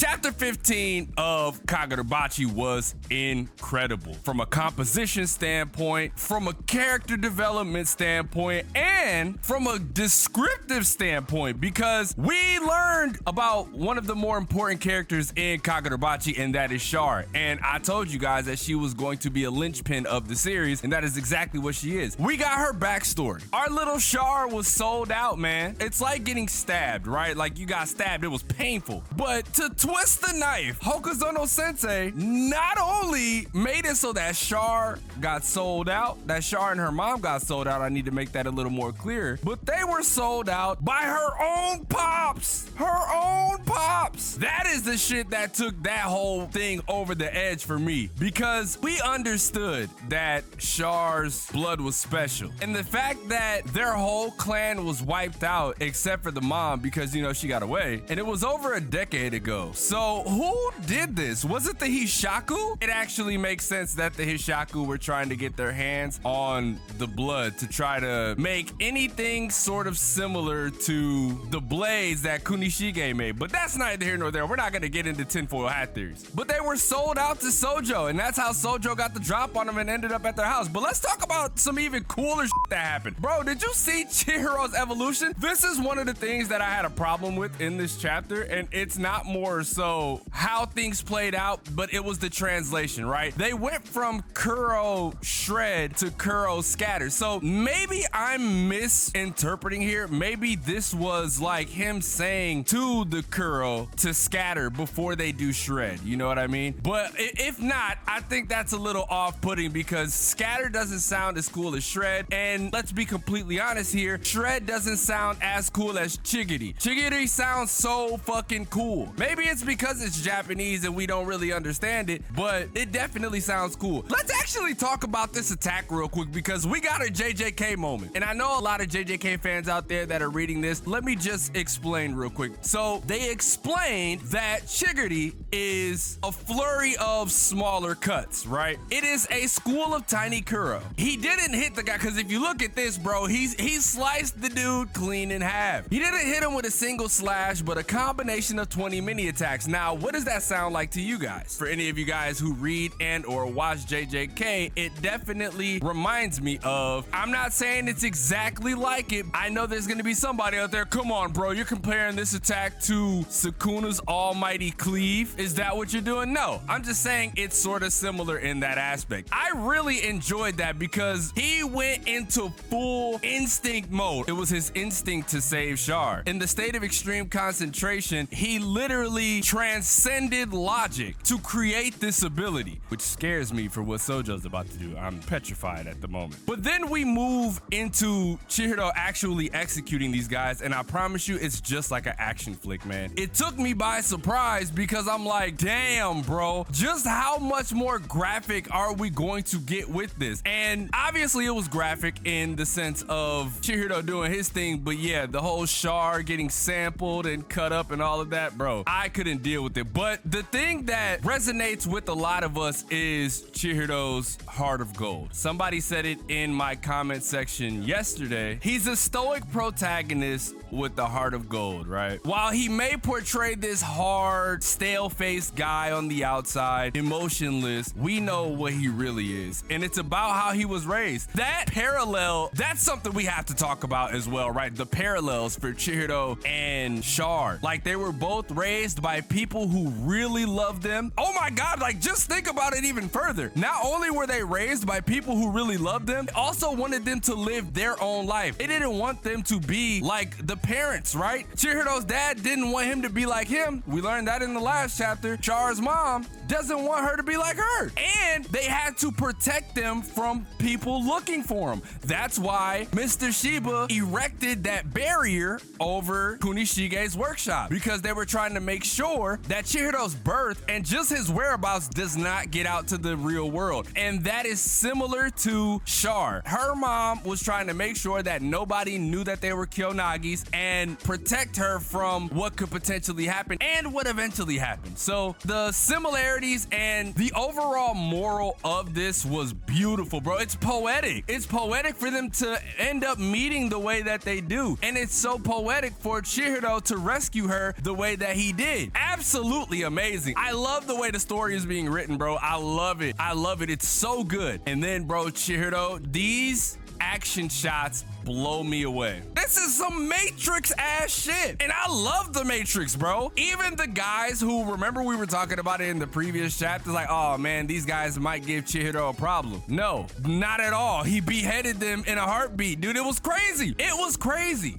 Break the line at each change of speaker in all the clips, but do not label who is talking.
Chapter 15 of Kagurabachi was incredible from a composition standpoint, from a character development standpoint, and from a descriptive standpoint, because we learned about one of the more important characters in Kagurabachi, and that is Char. And I told you guys that she was going to be a linchpin of the series, and that is exactly what she is. We got her backstory. Our little Char was sold out, man. It's like getting stabbed, right? Like you got stabbed, it was painful. But to twist the knife, Hokuzono Sensei not only made it so that Char got sold out, that Char and her mom got sold out, I need to make that a little more clear, but they were sold out by her own pops. Her own pops. That is the shit that took that whole thing over the edge for me, because we understood that Char's blood was special. And the fact that their whole clan was wiped out except for the mom because, you know, she got away, and it was over a decade ago. So who did this? Was it the Hishaku? It actually makes sense that the Hishaku were trying to get their hands on the blood to try to make anything sort of similar to the blades that Kunishige made. But that's neither here nor there. We're not going to get into tinfoil hat theories. But they were sold out to Sojo, and that's how Sojo got the drop on them and ended up at their house. But let's talk about some even cooler shit that happened. Bro, did you see Chihiro's evolution? This is one of the things that I had a problem with in this chapter, and it's not more so how things played out, but it was the translation, right? They went from Kuro shred to Kuro scatter. So maybe I'm misinterpreting here. Maybe this was like him saying to the Kuro to scatter before they do shred. You know what I mean? But if not, I think that's a little off-putting because scatter doesn't sound as cool as shred. And let's be completely honest here, shred doesn't sound as cool as chigiri. Chigiri sounds so fucking cool. Maybe it's because it's Japanese and we don't really understand it, but it definitely sounds cool. Let's actually talk about this attack real quick because we got a JJK moment. And I know a lot of JJK fans out there that are reading this. Let me just explain real quick. So they explained that chigiri is a flurry of smaller cuts, right? It is a school of tiny Kuro. He didn't hit the guy because if you look at this, bro, he sliced the dude clean in half. He didn't hit him with a single slash, but a combination of 20 mini attacks. Now, what does that sound like to you guys? For any of you guys who read and or watch JJK, it definitely reminds me of, I'm not saying it's exactly like it. I know there's gonna be somebody out there, come on, bro, you're comparing this attack to Sukuna's almighty cleave. Is that what you're doing? No, I'm just saying it's sort of similar in that aspect. I really enjoyed that because he went into full instinct mode. It was his instinct to save Char. In the state of extreme concentration, he literally transcended logic to create this ability, which scares me for what Sojo's about to do. I'm petrified at the moment. But then we move into Chihiro actually executing these guys, and I promise you, it's just like an action flick, man. It took me by surprise because I'm like, damn, bro, just how much more graphic are we going to get with this? And obviously it was graphic in the sense of Chihiro doing his thing, but yeah, the whole Char getting sampled and cut up and all of that, bro, I couldn't deal with it. But the thing that resonates with a lot of us is Chihiro's heart of gold. Somebody said it in my comment section yesterday. He's a stoic protagonist with the heart of gold, right? While he may portray this hard, stale-faced guy on the outside, emotionless, we know what he really is. And it's about how he was raised. That parallel, that's something we have to talk about as well, right? The parallels for Chihiro and Char. Like, they were both raised by people who really loved them. Oh my God, like, just think about it even further. Not only were they raised by people who really loved them, they also wanted them to live their own life. They didn't want them to be like the parents, right? Chihiro's dad didn't want him to be like him. We learned that in the last chapter. Char's mom doesn't want her to be like her. And they had to protect them from people looking for them. That's why Mr. Shiba erected that barrier over Kunishige's workshop, because they were trying to make sure that Chihiro's birth and just his whereabouts does not get out to the real world. And that is similar to Char. Her mom was trying to make sure that nobody knew that they were Kyonagis and protect her from what could potentially happen and what eventually happened. So the similarity similarities, and the overall moral of this was beautiful, bro. It's poetic. It's poetic for them to end up meeting the way that they do. And it's so poetic for Chihiro to rescue her the way that he did. Absolutely amazing. I love the way the story is being written, bro. I love it. I love it. It's so good. And then, bro, Chihiro, these action shots blow me away. This is some Matrix ass shit. And I love the Matrix, bro. Even the guys who, remember we were talking about it in the previous chapters, like, oh man, these guys might give Chihiro a problem. No, not at all. He beheaded them in a heartbeat, dude. It was crazy. It was crazy.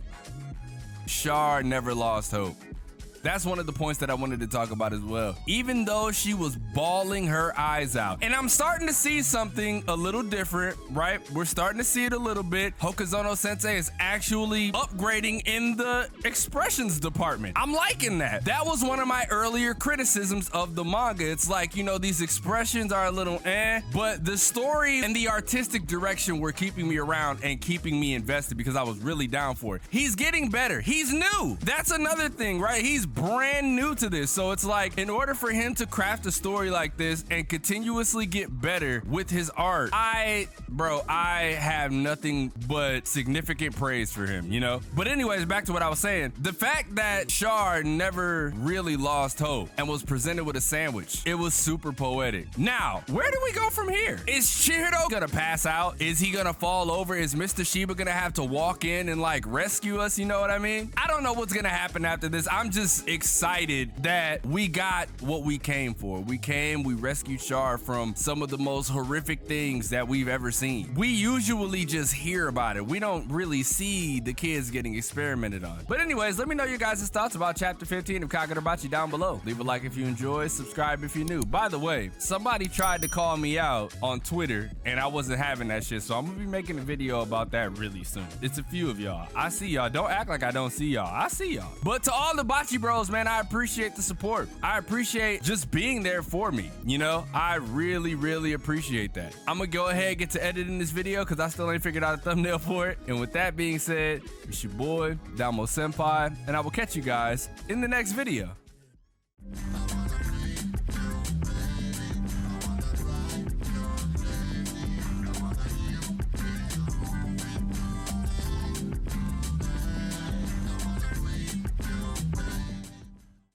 Char never lost hope. That's one of the points that I wanted to talk about as well. Even though she was bawling her eyes out. And I'm starting to see something a little different, right? We're starting to see it a little bit. Hokuzono Sensei is actually upgrading in the expressions department. I'm liking that. That was one of my earlier criticisms of the manga. It's like, you know, these expressions are a little but the story and the artistic direction were keeping me around and keeping me invested because I was really down for it. He's getting better. He's new. That's another thing, right? He's brand new to this. So it's like, in order for him to craft a story like this and continuously get better with his art, I have nothing but significant praise for him, you know? But anyways, back to what I was saying. The fact that Char never really lost hope and was presented with a sandwich, it was super poetic. Now, where do we go from here? Is Chihiro gonna pass out? Is he gonna fall over? Is Mr. Shiba gonna have to walk in and like rescue us? You know what I mean? I don't know what's gonna happen after this. I'm just excited that we got what we came for. We rescued Char from some of the most horrific things that we've ever seen. We usually just hear about it. We don't really see the kids getting experimented on. But anyways, let me know your guys' thoughts about chapter 15 of Kagurabachi down below. Leave a like if you enjoyed, subscribe if you're new. By the way, somebody tried to call me out on Twitter and I wasn't having that shit, so I'm gonna be making a video about that really soon. It's a few of y'all. I see y'all. Don't act like I don't see y'all. I see y'all. But to all the Bachi bros, man, I appreciate the support. I appreciate just being there for me, you know? I really, really appreciate that. I'm gonna go ahead and get to editing this video because I still ain't figured out a thumbnail for it. And with that being said, it's your boy, DomoSenpai, and I will catch you guys in the next video.